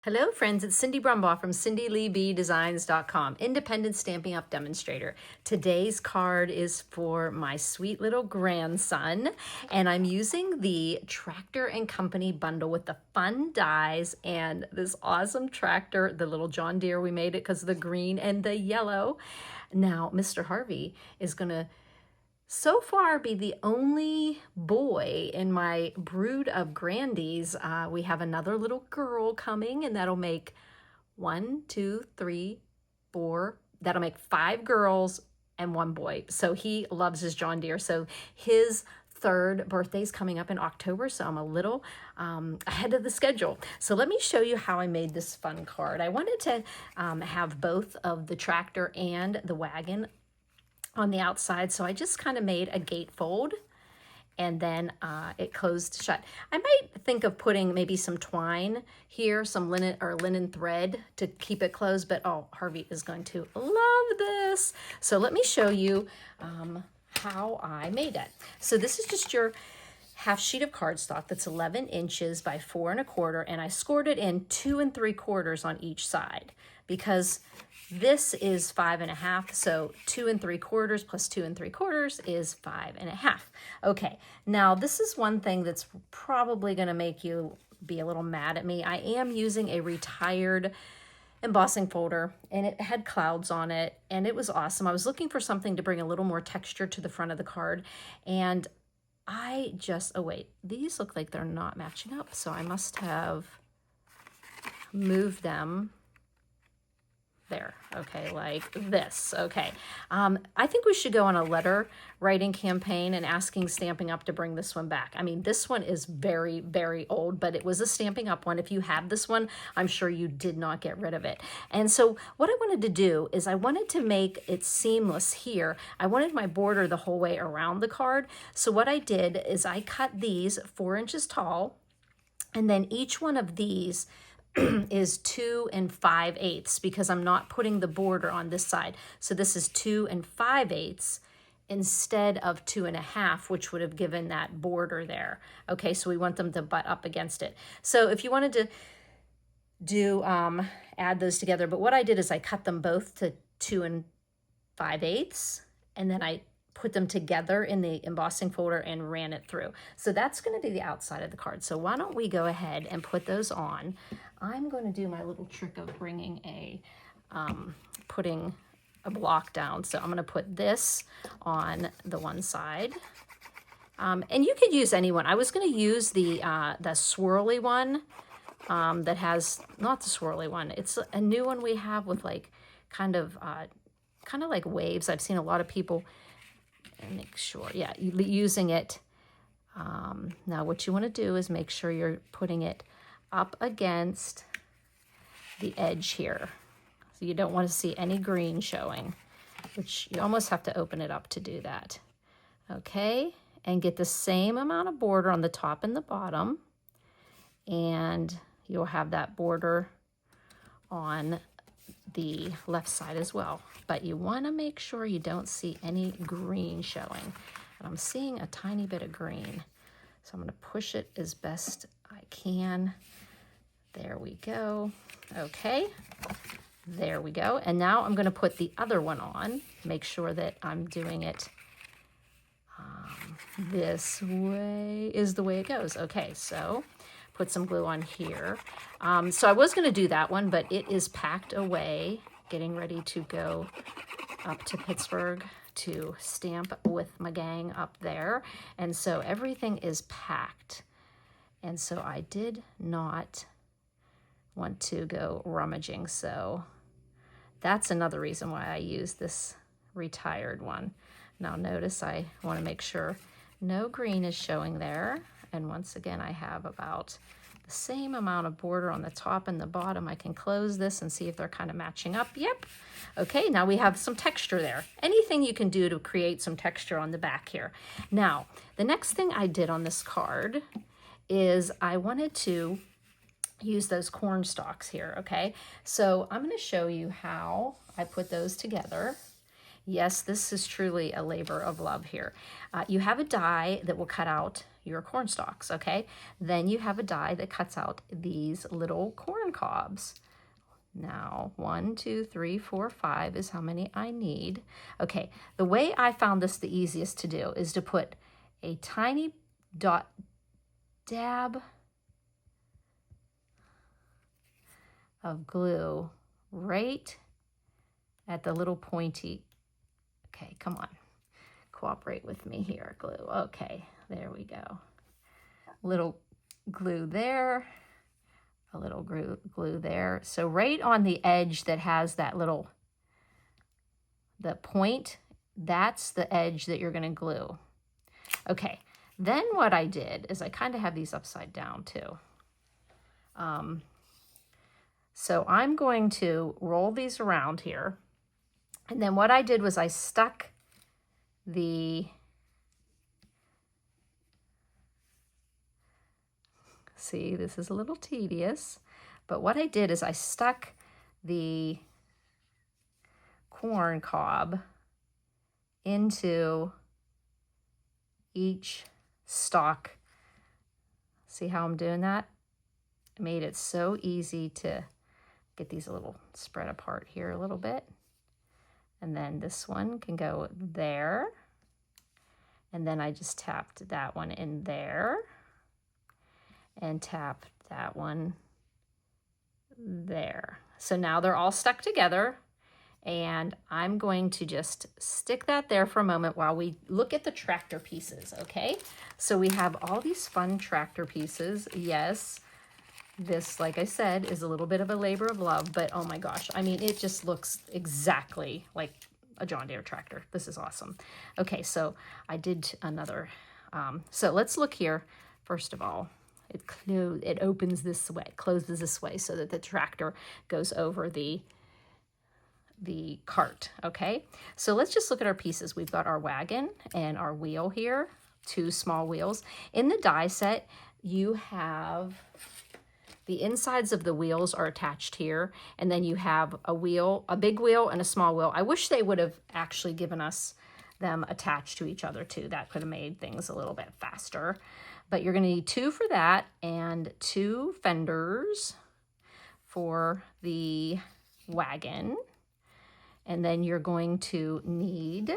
Hello friends, it's Cindy Brumbaugh from CindyLeeBDesigns.com, independent Stampin' Up! Demonstrator. Today's card is for my sweet little grandson, and I'm using the Tractor & Company bundle with the fun dies and this awesome tractor, the little John Deere. We made it because of the green and the yellow. Now, Mr. Harvey is going to so far be the only boy in my brood of grandies. We have another little girl coming, and that'll make 1, 2, 3, 4. That'll make 5 girls and 1 boy. So he loves his John Deere. So his third birthday is coming up in October, so I'm a little ahead of the schedule. So let me show you how I made this fun card. I wanted to have both of the tractor and the wagon on the outside, so I just kind of made a gatefold, and then it closed shut. I might think of putting maybe some twine here, some linen or linen thread to keep it closed, but oh, Harvey is going to love this. So let me show you how I made it. So this is just your half sheet of cardstock that's 11 inches by 4 1/4, and I scored it in 2 3/4 on each side because this is 5 1/2, so 2 3/4 plus 2 3/4 is 5 1/2. Okay, now this is one thing that's probably going to make you be a little mad at me. I am using a retired embossing folder, and it had clouds on it, and it was awesome. I was looking for something to bring a little more texture to the front of the card, and I just, oh wait, these look like they're not matching up, so I must have moved them there. Okay, like this. Okay. I think we should go on a letter writing campaign and asking Stampin' Up! To bring this one back. I mean, this one is very, very old, but it was a Stampin' Up! One. If you have this one, I'm sure you did not get rid of it. And so what I wanted to do is I wanted to make it seamless here. I wanted my border the whole way around the card. So what I did is I cut these 4 inches tall, and then each one of these is 2 5/8 because I'm not putting the border on this side. So this is 2 5/8 instead of 2 1/2, which would have given that border there. Okay, so we want them to butt up against it. So if you wanted to do add those together, but what I did is I cut them both to 2 5/8, and then I put them together in the embossing folder and ran it through. So that's going to be the outside of the card. So why don't we go ahead and put those on. I'm going to do my little trick of bringing a, putting a block down. So I'm going to put this on the one side. And you could use any one. I was going to use the swirly one that has, not the swirly one. It's a new one we have with like kind of like waves. I've seen a lot of people make sure, yeah, using it. Now what you want to do is make sure you're putting it up against the edge here. So you don't want to see any green showing, which you almost have to open it up to do that. Okay, and get the same amount of border on the top and the bottom, and you'll have that border on the left side as well. But you want to make sure you don't see any green showing. And I'm seeing a tiny bit of green. So I'm going to push it as best I can. There we go. Okay. There we go. And now I'm going to put the other one on. Make sure that I'm doing it this way is the way it goes. Okay, so put some glue on here. So I was going to do that one, but it is packed away, getting ready to go up to Pittsburgh to stamp with my gang up there. And so everything is packed. And so I did not want to go rummaging. So that's another reason why I use this retired one. Now notice I want to make sure no green is showing there. And once again, I have about the same amount of border on the top and the bottom. I can close this and see if they're kind of matching up. Yep. Okay, now we have some texture there. Anything you can do to create some texture on the back here. Now, the next thing I did on this card is I wanted to use those corn stalks here, okay? So I'm going to show you how I put those together. Yes, this is truly a labor of love here. You have a die that will cut out your corn stalks, okay? Then you have a die that cuts out these little corn cobs. Now, 1, 2, 3, 4, 5 is how many I need. Okay, the way I found this the easiest to do is to put a tiny dab of glue right at the little pointy. Okay, come on. Cooperate with me here, glue. Okay, there we go. Little glue there, a little glue there. So right on the edge that has that little, the point, that's the edge that you're gonna glue. Okay, then what I did is I kind of have these upside down too. So I'm going to roll these around here. And then what I did was I stuck the, see, this is a little tedious, but what I did is I stuck the corn cob into each stalk. See how I'm doing that? I made it so easy to get these a little spread apart here a little bit. And then this one can go there. And then I just tapped that one in there and tapped that one there. So now they're all stuck together, and I'm going to just stick that there for a moment while we look at the tractor pieces, okay? So we have all these fun tractor pieces. Yes, this, like I said, is a little bit of a labor of love, but oh my gosh, I mean, it just looks exactly like a John Deere tractor. This is awesome. Okay, so I did another, so let's look here. First of all, it opens this way, closes this way so that the tractor goes over the cart, okay? So let's just look at our pieces. We've got our wagon and our wheel here, 2 small wheels. In the die set, you have the insides of the wheels are attached here, and then you have a wheel, a big wheel and a small wheel. I wish they would have actually given us them attached to each other too. That could have made things a little bit faster. But you're gonna need 2 for that and 2 fenders for the wagon. And then you're going to need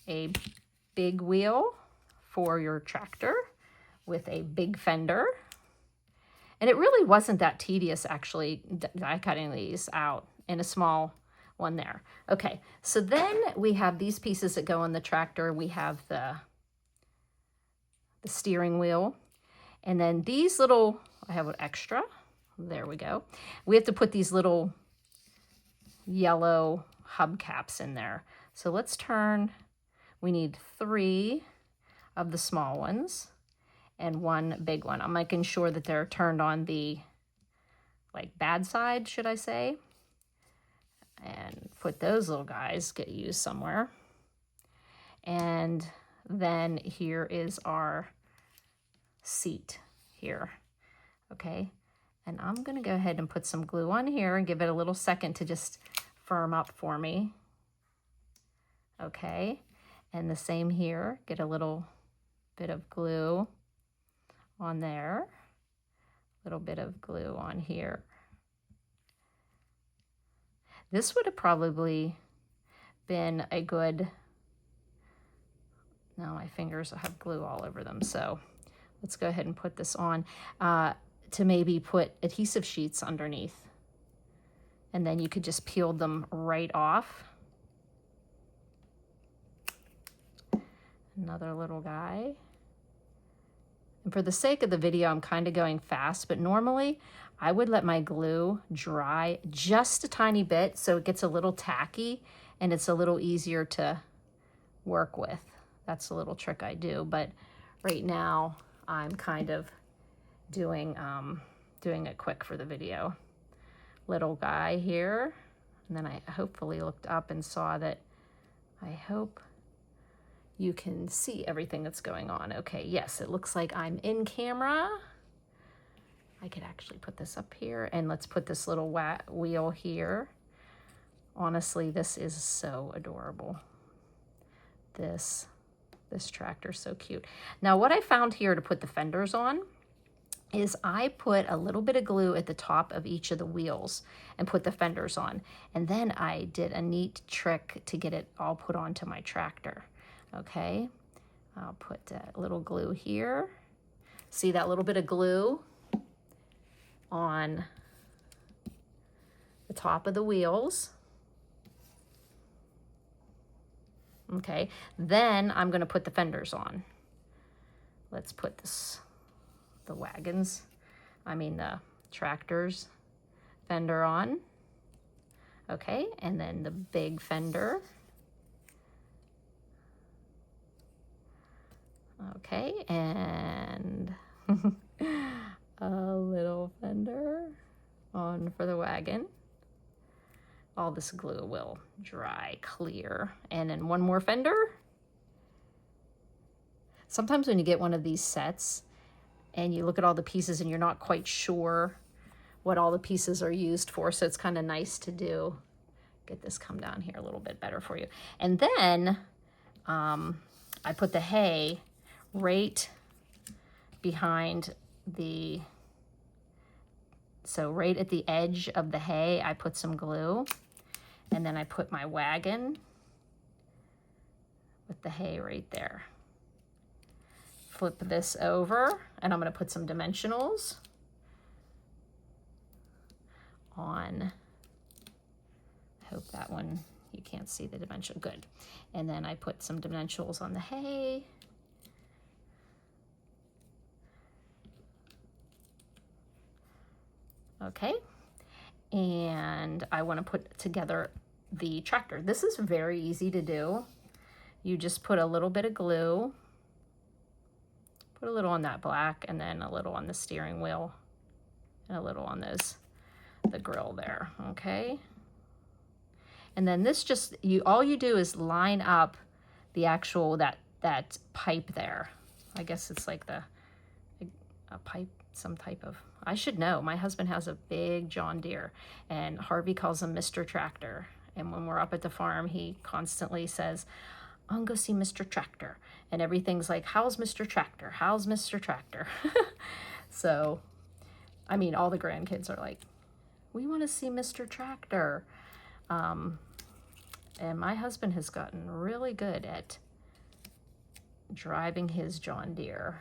a big wheel for your tractor with a big fender. And it really wasn't that tedious, actually, die cutting these out in a small one there. Okay, so then we have these pieces that go on the tractor. We have the steering wheel. And then these little, I have an extra. There we go. We have to put these little yellow hubcaps in there. So let's turn, we need 3 of the small ones and 1 big one. I'm making sure that they're turned on the like bad side, should I say, and put those little guys get used somewhere. And then here is our seat here, okay? And I'm gonna go ahead and put some glue on here and give it a little second to just firm up for me, okay? And the same here, get a little bit of glue on there, little bit of glue on here. This would have probably been a good, now my fingers have glue all over them, so let's go ahead and put this on to maybe put adhesive sheets underneath. And then you could just peel them right off. Another little guy. And for the sake of the video, I'm kind of going fast, but normally I would let my glue dry just a tiny bit so it gets a little tacky and it's a little easier to work with. That's a little trick I do, but right now I'm kind of doing it quick for the video. Little guy here, and then I hopefully looked up and saw that. I hope you can see everything that's going on. Okay, yes, it looks like I'm in camera. I could actually put this up here, and let's put this little wheel here. Honestly, this is so adorable. This This tractor's so cute. Now what I found here to put the fenders on is I put a little bit of glue at the top of each of the wheels and put the fenders on. And then I did a neat trick to get it all put onto my tractor. Okay, I'll put a little glue here. See that little bit of glue on the top of the wheels. Okay, then I'm gonna put the fenders on. Let's put the tractor's fender on. Okay, and then the big fender. Okay, and a little fender on for the wagon. All this glue will dry clear. And then one more fender. Sometimes when you get one of these sets and you look at all the pieces and you're not quite sure what all the pieces are used for, so it's kind of nice to do. Get this come down here a little bit better for you. And then I put the hay right behind so right at the edge of the hay, I put some glue, and then I put my wagon with the hay right there. Flip this over, and I'm going to put some dimensionals on. I hope that one, you can't see the dimension, good. And then I put some dimensionals on the hay. Okay, and I want to put together the tractor. This is very easy to do. You just put a little bit of glue, put a little on that black, and then a little on the steering wheel, and a little on the grill there, okay? And then this just, all you do is line up the actual, that pipe there. I guess it's like a pipe, some type of, I should know. My husband has a big John Deere, and Harvey calls him Mr. Tractor. And when we're up at the farm, he constantly says, I'm gonna go see Mr. Tractor. And everything's like, how's Mr. Tractor? How's Mr. Tractor? So, I mean, all the grandkids are like, we want to see Mr. Tractor. And my husband has gotten really good at driving his John Deere.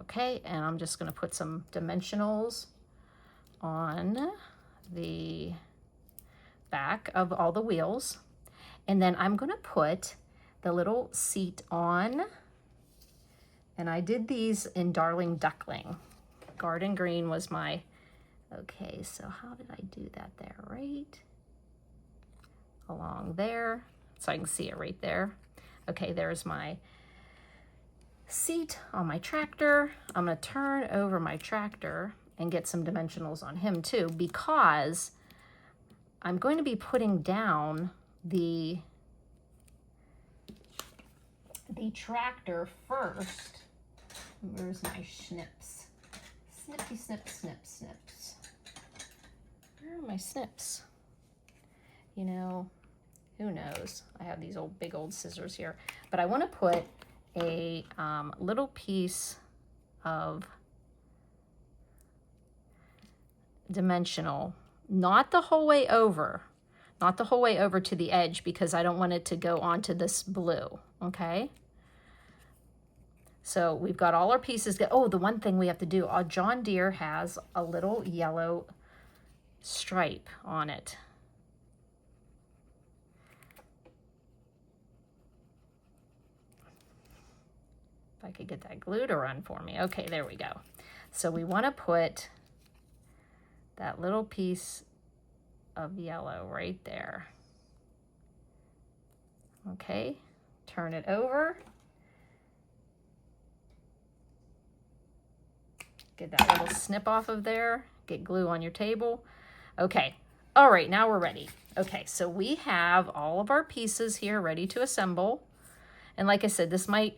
Okay, and I'm just going to put some dimensionals on the back of all the wheels. And then I'm going to put the little seat on. And I did these in Darling Duckling. Garden Green was my, okay, so how did I do that there? Right along there, so I can see it right there. Okay, there's my seat on my tractor. I'm gonna turn over my tractor and get some dimensionals on him too, because I'm going to be putting down the tractor first. Where's my snips? Snippy snip, snip, snips. Where are my snips? You know, who knows? I have these big old scissors here, but I want to put a little piece of dimensional, not the whole way over to the edge, because I don't want it to go onto this blue, okay? So we've got all our pieces. Oh, the one thing we have to do, our John Deere has a little yellow stripe on it. If I could get that glue to run for me. Okay, there we go. So we want to put that little piece of yellow right there. Okay, turn it over. Get that little snip off of there. Get glue on your table. Okay, all right, now we're ready. Okay, so we have all of our pieces here ready to assemble. And like I said, this might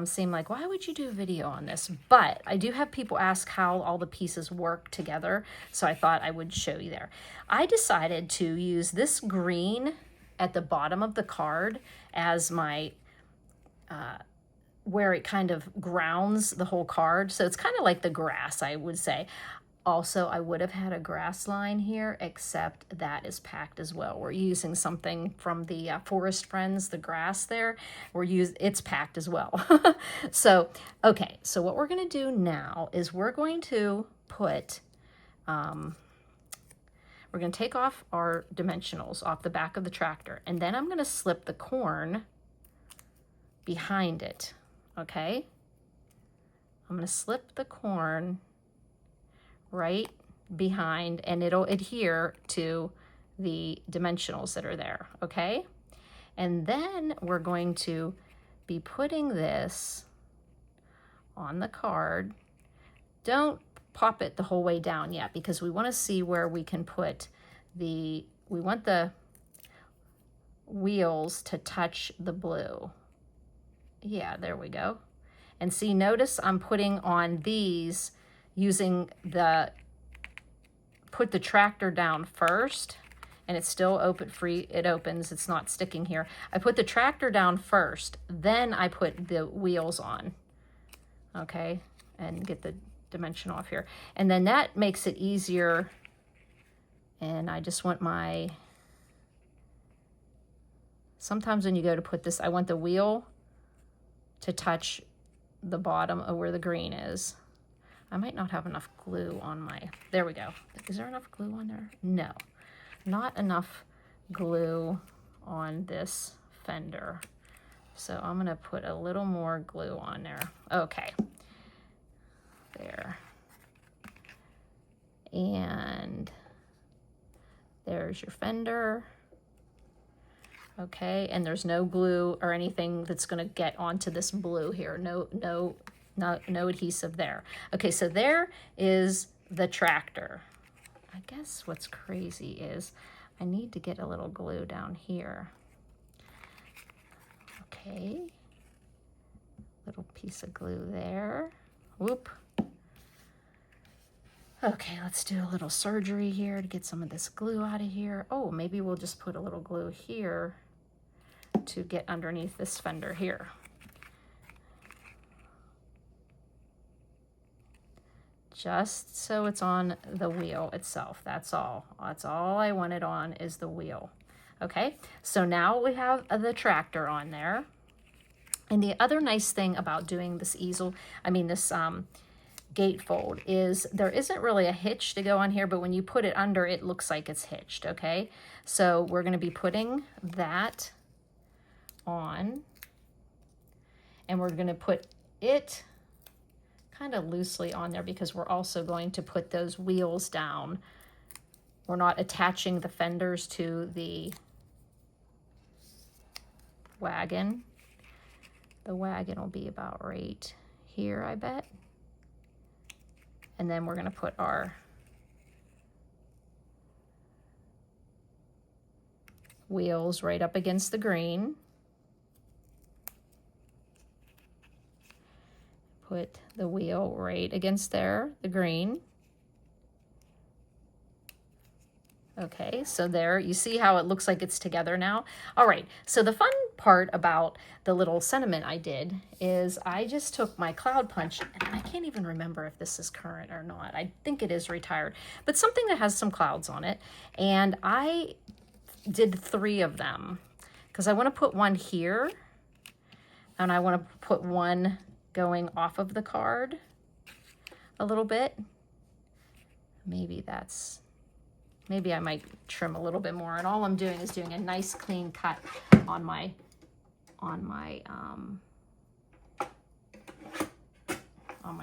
seem like, why would you do a video on this? But I do have people ask how all the pieces work together, so I thought I would show you there. I decided to use this green at the bottom of the card as my where it kind of grounds the whole card. So it's kind of like the grass, I would say. Also, I would have had a grass line here, except that is packed as well. We're using something from the Forest Friends, the grass there. It's packed as well. So, okay, so what we're gonna do now is we're going to put, we're gonna take off our dimensionals off the back of the tractor, and then I'm gonna slip the corn behind it, okay? I'm gonna slip the corn right behind, and it'll adhere to the dimensionals that are there, okay? And then we're going to be putting this on the card. Don't pop it the whole way down yet, because we want to see where we can put we want the wheels to touch the blue. Yeah, there we go. And see, notice I'm putting on these using put the tractor down first, and it's still open, free, it opens, it's not sticking here. I put the tractor down first, then I put the wheels on, okay, and get the dimension off here. And then that makes it easier, and I just want sometimes when you go to put this, I want the wheel to touch the bottom of where the green is. I might not have enough glue on there we go. Is there enough glue on there? No, not enough glue on this fender. So I'm gonna put a little more glue on there. Okay, there. And there's your fender. Okay, and there's no glue or anything that's gonna get onto this blue here. No adhesive there. Okay, so there is the tractor. I guess what's crazy is I need to get a little glue down here. Okay, little piece of glue there. Whoop. Okay, let's do a little surgery here to get some of this glue out of here. Oh, maybe we'll just put a little glue here to get underneath this fender here. Just so it's on the wheel itself. That's all. That's all I want it on is the wheel. Okay, so now we have the tractor on there. And the other nice thing about doing this easel, this gatefold, is there isn't really a hitch to go on here, but when you put it under, it looks like it's hitched, okay? So we're gonna be putting that on, and we're gonna put it kind of loosely on there because we're also going to put those wheels down. We're not attaching the fenders to the wagon. The wagon will be about right here, I bet. And then we're gonna put our wheels right up against the green. Put the wheel right against there, the green. Okay, so there, you see how it looks like it's together now? All right, so the fun part about the little sentiment I did is I just took my cloud punch, and I can't even remember if this is current or not. I think it is retired, but something that has some clouds on it. And I did 3 of them because I want to put one here, and I want to put one going off of the card a little bit. Maybe I might trim a little bit more, and all I'm doing is doing a nice clean cut on my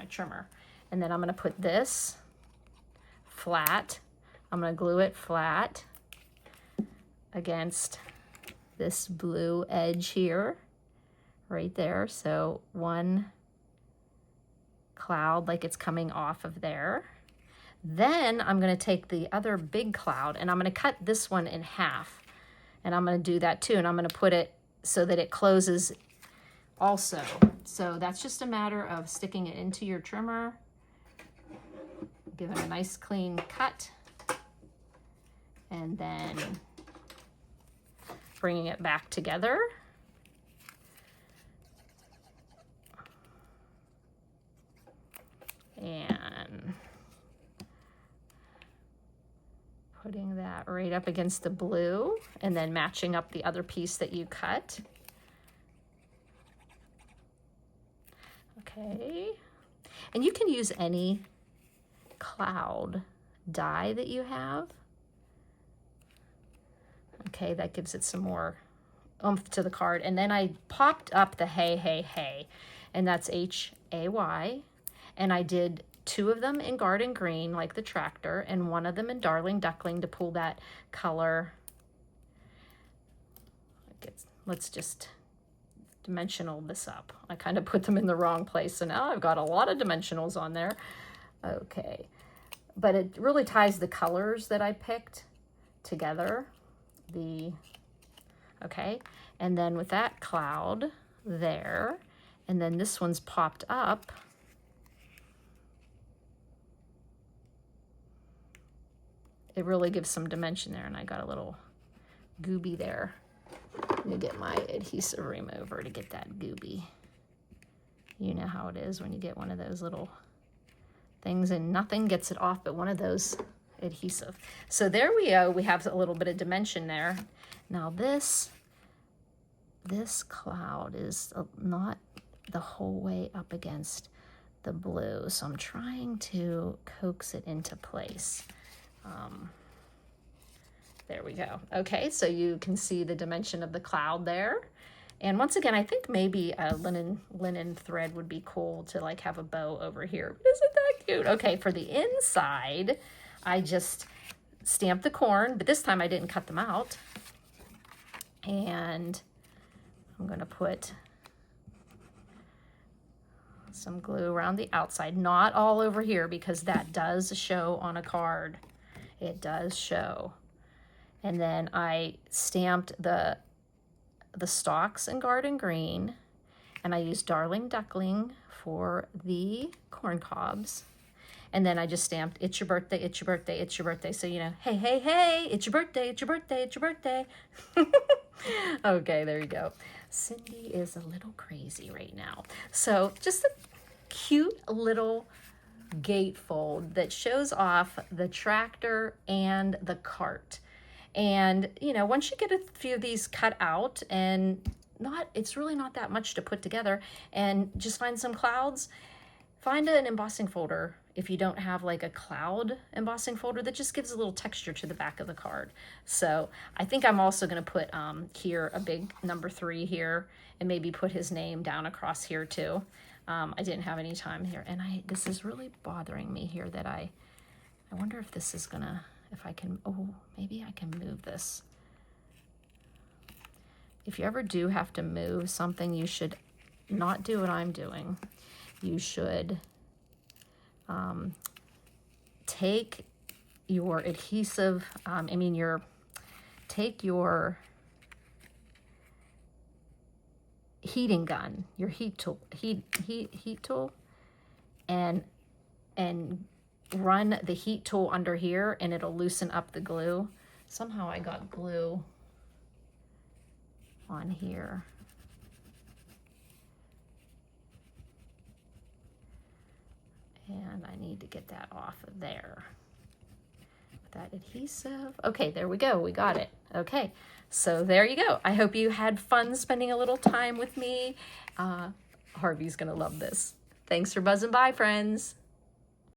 trimmer. And then I'm going to put this flat. I'm going to glue it flat against this blue edge here, right there. So one cloud like it's coming off of there. Then I'm going to take the other big cloud, and I'm going to cut this one in half, and I'm going to do that too, and I'm going to put it so that it closes also. So that's just a matter of sticking it into your trimmer, give it a nice clean cut, and then bringing it back together. putting that right up against the blue and then matching up the other piece that you cut. Okay, and you can use any cloud die that you have. Okay, that gives it some more oomph to the card. And then I popped up the hey, hey, hey, and that's H-A-Y. And I did 2 of them in garden green, like the tractor, and 1 of them in darling duckling to pull that color. Let's just dimensional this up. I kind of put them in the wrong place, so now I've got a lot of dimensionals on there. Okay, but it really ties the colors that I picked together. Okay, and then with that cloud there, and then this one's popped up. It really gives some dimension there, and I got a little gooby there. Let me get my adhesive remover to get that gooby. You know how it is when you get one of those little things and nothing gets it off but one of those adhesive. So there we go. We have a little bit of dimension there. Now this cloud is not the whole way up against the blue, so I'm trying to coax it into place. There we go. Okay, so you can see the dimension of the cloud there. And once again, I think maybe a linen thread would be cool to like have a bow over here. Isn't that cute? Okay, for the inside, I just stamped the corn, but this time I didn't cut them out. And I'm gonna put some glue around the outside, not all over here because that does show on a card. It does show. And then I stamped the stalks in garden green, and I used darling duckling for the corn cobs. And then I just stamped, it's your birthday, it's your birthday, it's your birthday. So, you know, hey, hey, hey, it's your birthday, it's your birthday, it's your birthday. Okay, there you go. Cindy is a little crazy right now. So just a cute little gatefold that shows off the tractor and the cart. And, you know, once you get a few of these cut out, and it's really not that much to put together, and just find some clouds, find an embossing folder if you don't have like a cloud embossing folder that just gives a little texture to the back of the card. So I think I'm also going to put here a big number 3 here, and maybe put his name down across here too. I didn't have any time here, and this is really bothering me here that I wonder if this is gonna, if I can, oh, maybe I can move this. If you ever do have to move something, you should not do what I'm doing. You should take your adhesive, take your heating gun, your heat tool, heat tool, and run the heat tool under here, and it'll loosen up the glue. Somehow I got glue on here. And I need to get that off of there. That adhesive. Okay, there we go. We got it. Okay, so there you go. I hope you had fun spending a little time with me. Harvey's gonna love this. Thanks for buzzing by, friends.